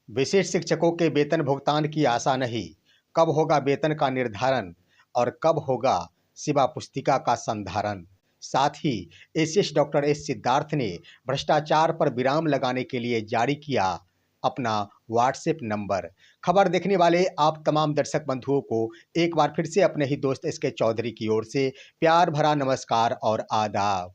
विशिष्ट शिक्षकों के वेतन भुगतान की आशा नहीं। कब होगा वेतन का निर्धारण और कब होगा सेवा पुस्तिका का संधारण। साथ ही एसीएस डॉक्टर एस सिद्धार्थ ने भ्रष्टाचार पर विराम लगाने के लिए जारी किया अपना व्हाट्सएप नंबर। खबर देखने वाले आप तमाम दर्शक बंधुओं को एक बार फिर से अपने ही दोस्त एसके चौधरी की ओर से प्यार भरा नमस्कार और आदाब।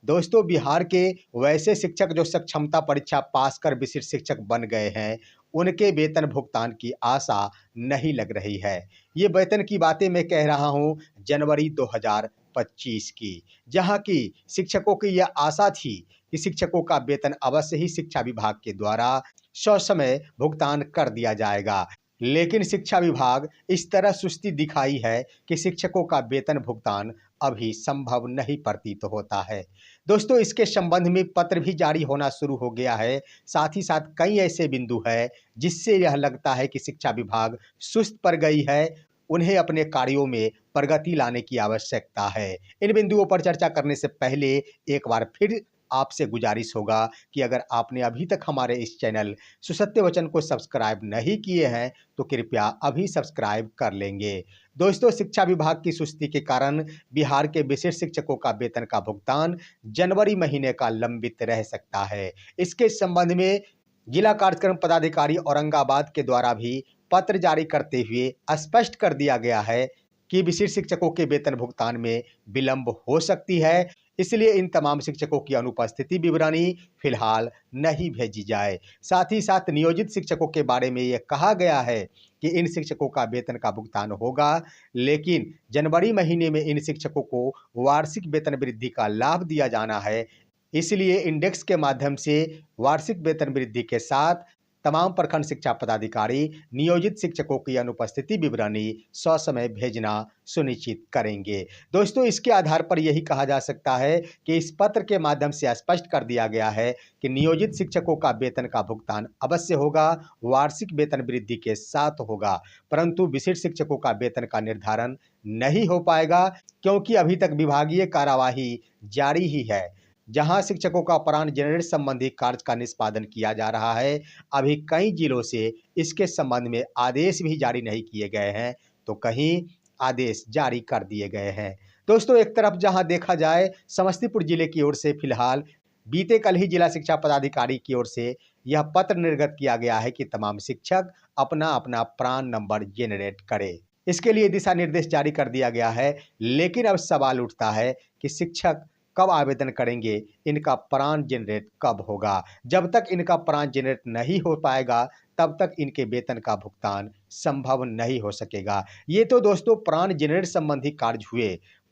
दोस्तों, बिहार के वैसे शिक्षक जो सक्षमता परीक्षा पास कर विशिष्ट शिक्षक बन गए हैं, उनके वेतन भुगतान की आशा नहीं लग रही है। ये वेतन की बातें मैं कह रहा हूं जनवरी 2025 की, जहां की शिक्षकों की यह आशा थी कि शिक्षकों का वेतन अवश्य ही शिक्षा विभाग के द्वारा ससमय भुगतान कर दिया जाएगा। लेकिन शिक्षा विभाग इस तरह सुस्ती दिखाई है कि शिक्षकों का वेतन भुगतान अभी संभव नहीं प्रतीत होता है। दोस्तों, इसके संबंध में पत्र भी जारी होना शुरू हो गया है। साथ ही साथ कई ऐसे बिंदु हैं जिससे यह लगता है कि शिक्षा विभाग सुस्त पड़ गई है। उन्हें अपने कार्यों में प्रगति लाने की आवश्यकता है। इन बिंदुओं पर चर्चा करने से पहले एक बार फिर आपसे गुजारिश होगा कि अगर आपने अभी तक हमारे इस चैनल सुसत्य वचन को सब्सक्राइब नहीं किए हैं तो कृपया अभी सब्सक्राइब कर लेंगे। दोस्तों, शिक्षा विभाग की सुस्ती के कारण बिहार के विशिष्ट शिक्षकों का वेतन का भुगतान जनवरी महीने का लंबित रह सकता है। इसके संबंध में जिला कार्यक्रम पदाधिकारी औरंगाबाद के द्वारा भी पत्र जारी करते हुए स्पष्ट कर दिया गया है कि विशिष्ट शिक्षकों के वेतन भुगतान में विलंब हो सकती है। इसलिए इन तमाम शिक्षकों की अनुपस्थिति विवरणी फिलहाल नहीं भेजी जाए। साथ ही साथ नियोजित शिक्षकों के बारे में यह कहा गया है कि इन शिक्षकों का वेतन का भुगतान होगा, लेकिन जनवरी महीने में इन शिक्षकों को वार्षिक वेतन वृद्धि का लाभ दिया जाना है। इसलिए इंडेक्स के माध्यम से वार्षिक वेतन वृद्धि के साथ तमाम प्रखंड शिक्षा पदाधिकारी नियोजित शिक्षकों की अनुपस्थिति विवरणी ससमय भेजना सुनिश्चित करेंगे। दोस्तों, इसके आधार पर यही कहा जा सकता है कि इस पत्र के माध्यम से स्पष्ट कर दिया गया है कि नियोजित शिक्षकों का वेतन का भुगतान अवश्य होगा, वार्षिक वेतन वृद्धि के साथ होगा, परंतु विशिष्ट शिक्षकों का वेतन का निर्धारण नहीं हो पाएगा, क्योंकि अभी तक विभागीय कार्यवाही जारी ही है। जहां शिक्षकों का अपराह्न जनरेट संबंधी कार्य का निष्पादन किया जा रहा है, अभी कई जिलों से इसके संबंध में आदेश भी जारी नहीं किए गए हैं, तो कहीं आदेश जारी कर दिए गए हैं। दोस्तों, एक तरफ जहां देखा जाए समस्तीपुर जिले की ओर से फिलहाल बीते कल ही जिला शिक्षा पदाधिकारी की ओर से यह पत्र निर्गत किया गया है कि तमाम शिक्षक अपना अपना प्रान नंबर जेनरेट करें। इसके लिए दिशा निर्देश जारी कर दिया गया है, लेकिन अब सवाल उठता है कि शिक्षक कब आवेदन करेंगे, इनका प्रान जनरेट कब होगा। जब तक इनका प्रान जनरेट नहीं हो पाएगा, तब तक इनके वेतन का भुगतान संभव नहीं हो सकेगा। ये तो दोस्तों प्रान जनरेट संबंधी कार्य हुए,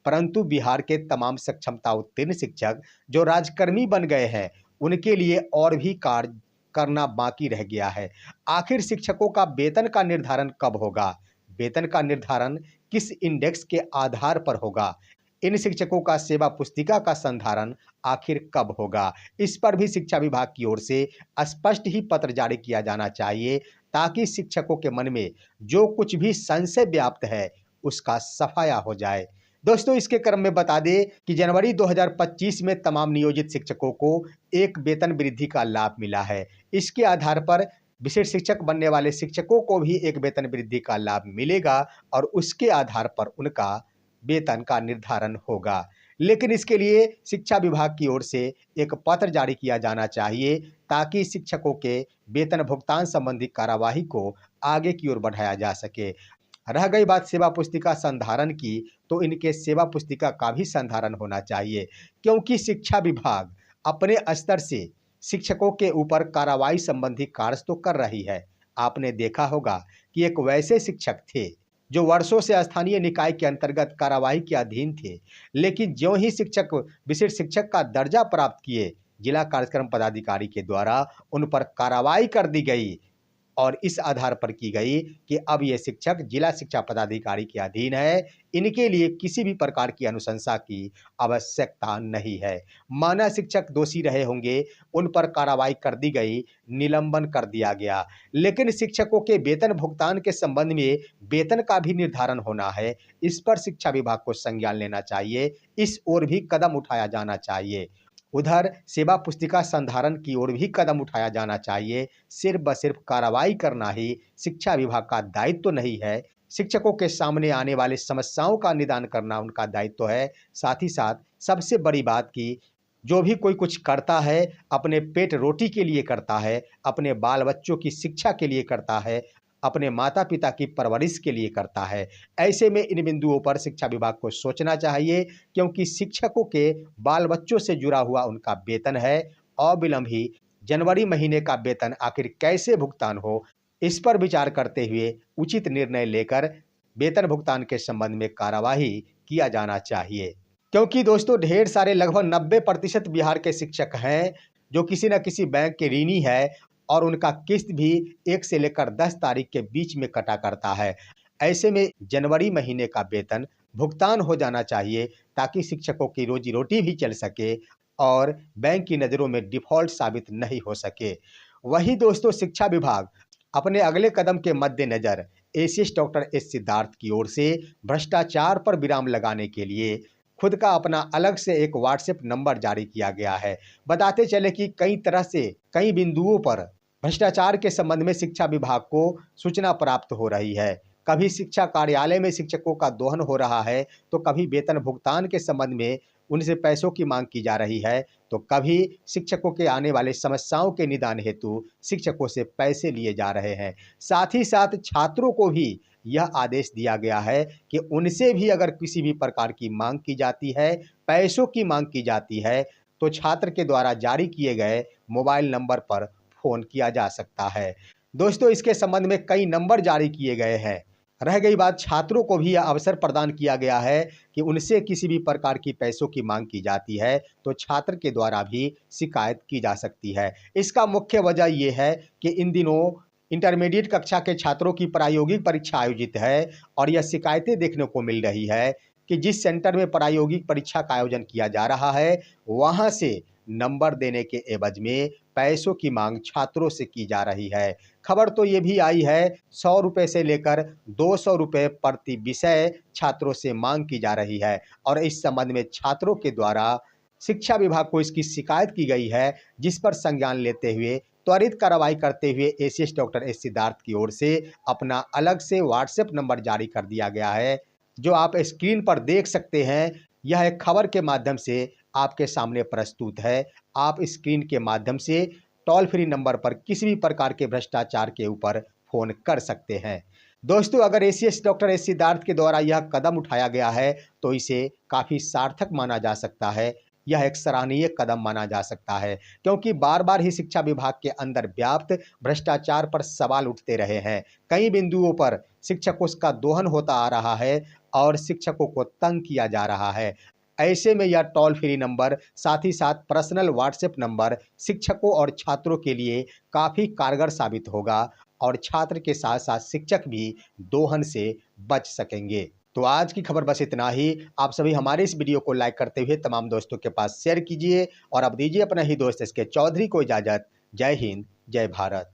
परंतु बिहार के तमाम सक्षमता उत्तीर्ण शिक्षक जो राजकर्मी बन गए हैं, उनके लिए और भी कार्य करना बाकी रह गया है। आखिर शिक्षकों का वेतन का निर्धारण कब होगा? वेतन का निर्धारण किस इंडेक्स के आधार पर होगा? इन शिक्षकों का सेवा पुस्तिका का संधारण आखिर कब होगा? इस पर भी शिक्षा विभाग की ओर से स्पष्ट ही पत्र जारी किया जाना चाहिए, ताकि शिक्षकों के मन में जो कुछ भी संशय व्याप्त है उसका सफाया हो जाए। दोस्तों, इसके क्रम में बता दें कि जनवरी 2025 में तमाम नियोजित शिक्षकों को एक वेतन वृद्धि का लाभ मिला है। इसके आधार पर विशिष्ट शिक्षक बनने वाले शिक्षकों को भी एक वेतन वृद्धि का लाभ मिलेगा और उसके आधार पर उनका वेतन का निर्धारण होगा। लेकिन इसके लिए शिक्षा विभाग की ओर से एक पत्र जारी किया जाना चाहिए, ताकि शिक्षकों के वेतन भुगतान संबंधी कार्यवाही को आगे की ओर बढ़ाया जा सके। रह गई बात सेवा पुस्तिका संधारण की, तो इनके सेवा पुस्तिका का भी संधारण होना चाहिए, क्योंकि शिक्षा विभाग अपने स्तर से शिक्षकों के ऊपर कार्रवाई संबंधी कार्य तो कर रही है। आपने देखा होगा कि एक वैसे शिक्षक थे जो वर्षों से स्थानीय निकाय के अंतर्गत कार्यवाही के अधीन थे, लेकिन ज्यों ही शिक्षक विशिष्ट शिक्षक का दर्जा प्राप्त किए, जिला कार्यक्रम पदाधिकारी के द्वारा उन पर कार्रवाई कर दी गई और इस आधार पर की गई कि अब ये शिक्षक जिला शिक्षा पदाधिकारी के अधीन है, इनके लिए किसी भी प्रकार की अनुशंसा की आवश्यकता नहीं है। माना शिक्षक दोषी रहे होंगे, उन पर कार्रवाई कर दी गई, निलंबन कर दिया गया, लेकिन शिक्षकों के वेतन भुगतान के संबंध में वेतन का भी निर्धारण होना है। इस पर शिक्षा विभाग को संज्ञान लेना चाहिए, इस ओर भी कदम उठाया जाना चाहिए। उधर सेवा पुस्तिका संधारण की ओर भी कदम उठाया जाना चाहिए। सिर्फ ब सिर्फ कार्रवाई करना ही शिक्षा विभाग का दायित्व तो नहीं है। शिक्षकों के सामने आने वाली समस्याओं का निदान करना उनका दायित्व है। साथ ही साथ सबसे बड़ी बात कि जो भी कोई कुछ करता है, अपने पेट रोटी के लिए करता है, अपने बाल बच्चों की शिक्षा के लिए करता है, अपने माता पिता की परवरिश के लिए करता है। ऐसे में इन बिंदुओं पर शिक्षा विभाग को सोचना चाहिए, क्योंकि शिक्षकों के बाल बच्चों से जुड़ा हुआ उनका वेतन है। अविलंब ही जनवरी महीने का वेतन आखिर कैसे भुगतान हो, इस पर विचार करते हुए उचित निर्णय लेकर वेतन भुगतान के संबंध में कार्यवाही किया जाना चाहिए। क्योंकि दोस्तों ढेर सारे लगभग 90% बिहार के शिक्षक हैं जो किसी न किसी बैंक के ऋणी है और उनका किस्त भी 1 से लेकर 10 तारीख के बीच में कटा करता है। ऐसे में जनवरी महीने का वेतन भुगतान हो जाना चाहिए, ताकि शिक्षकों की रोजी रोटी भी चल सके और बैंक की नज़रों में डिफ़ॉल्ट साबित नहीं हो सके। वही दोस्तों शिक्षा विभाग अपने अगले कदम के मद्देनज़र एसीएस डॉक्टर एस सिद्धार्थ की ओर से भ्रष्टाचार पर विराम लगाने के लिए खुद का अपना अलग से एक व्हाट्सएप नंबर जारी किया गया है। बताते चले कि कई तरह से कई बिंदुओं पर भ्रष्टाचार के संबंध में शिक्षा विभाग को सूचना प्राप्त हो रही है। कभी शिक्षा कार्यालय में शिक्षकों का दोहन हो रहा है, तो कभी वेतन भुगतान के संबंध में उनसे पैसों की मांग की जा रही है, तो कभी शिक्षकों के आने वाले समस्याओं के निदान हेतु शिक्षकों से पैसे लिए जा रहे हैं। साथ ही साथ छात्रों को भी यह आदेश दिया गया है कि उनसे भी अगर किसी भी प्रकार की मांग की जाती है, पैसों की मांग की जाती है, तो छात्र के द्वारा जारी किए गए मोबाइल नंबर पर फ़ोन किया जा सकता है। दोस्तों इसके संबंध में कई नंबर जारी किए गए हैं। रह गई बात, छात्रों को भी यह अवसर प्रदान किया गया है कि उनसे किसी भी प्रकार की पैसों की मांग की जाती है, तो छात्र के द्वारा भी शिकायत की जा सकती है। इसका मुख्य वजह यह है कि इन दिनों इंटरमीडिएट कक्षा के छात्रों की प्रायोगिक परीक्षा आयोजित है और यह शिकायतें देखने को मिल रही है कि जिस सेंटर में प्रायोगिक परीक्षा का आयोजन किया जा रहा है, वहां से नंबर देने के एवज में पैसों की मांग छात्रों से की जा रही है। खबर तो ये भी आई है 100 रुपये से लेकर 200 रुपये प्रति विषय छात्रों से मांग की जा रही है और इस संबंध में छात्रों के द्वारा शिक्षा विभाग को इसकी शिकायत की गई है, जिस पर संज्ञान लेते हुए त्वरित कार्रवाई करते हुए एसीएस डॉक्टर एस सिद्धार्थ की ओर से अपना अलग से व्हाट्सएप नंबर जारी कर दिया गया है, जो आप स्क्रीन पर देख सकते हैं। यह एक खबर के माध्यम से आपके सामने प्रस्तुत है। आप स्क्रीन के माध्यम से टोल फ्री नंबर पर किसी भी प्रकार के भ्रष्टाचार के ऊपर फ़ोन कर सकते हैं। दोस्तों अगर एसीएस डॉक्टर एस सिद्धार्थ के द्वारा यह कदम उठाया गया है, तो इसे काफ़ी सार्थक माना जा सकता है। यह एक सराहनीय कदम माना जा सकता है, क्योंकि बार बार ही शिक्षा विभाग के अंदर व्याप्त भ्रष्टाचार पर सवाल उठते रहे हैं। कई बिंदुओं पर शिक्षकों का दोहन होता आ रहा है और शिक्षकों को तंग किया जा रहा है। ऐसे में यह टोल फ्री नंबर, साथ ही साथ पर्सनल व्हाट्सएप नंबर शिक्षकों और छात्रों के लिए काफ़ी कारगर साबित होगा और छात्र के साथ साथ शिक्षक भी दोहन से बच सकेंगे। तो आज की खबर बस इतना ही। आप सभी हमारे इस वीडियो को लाइक करते हुए तमाम दोस्तों के पास शेयर कीजिए और अब दीजिए अपना ही दोस्त एसके चौधरी को इजाज़त। जय हिंद, जय भारत।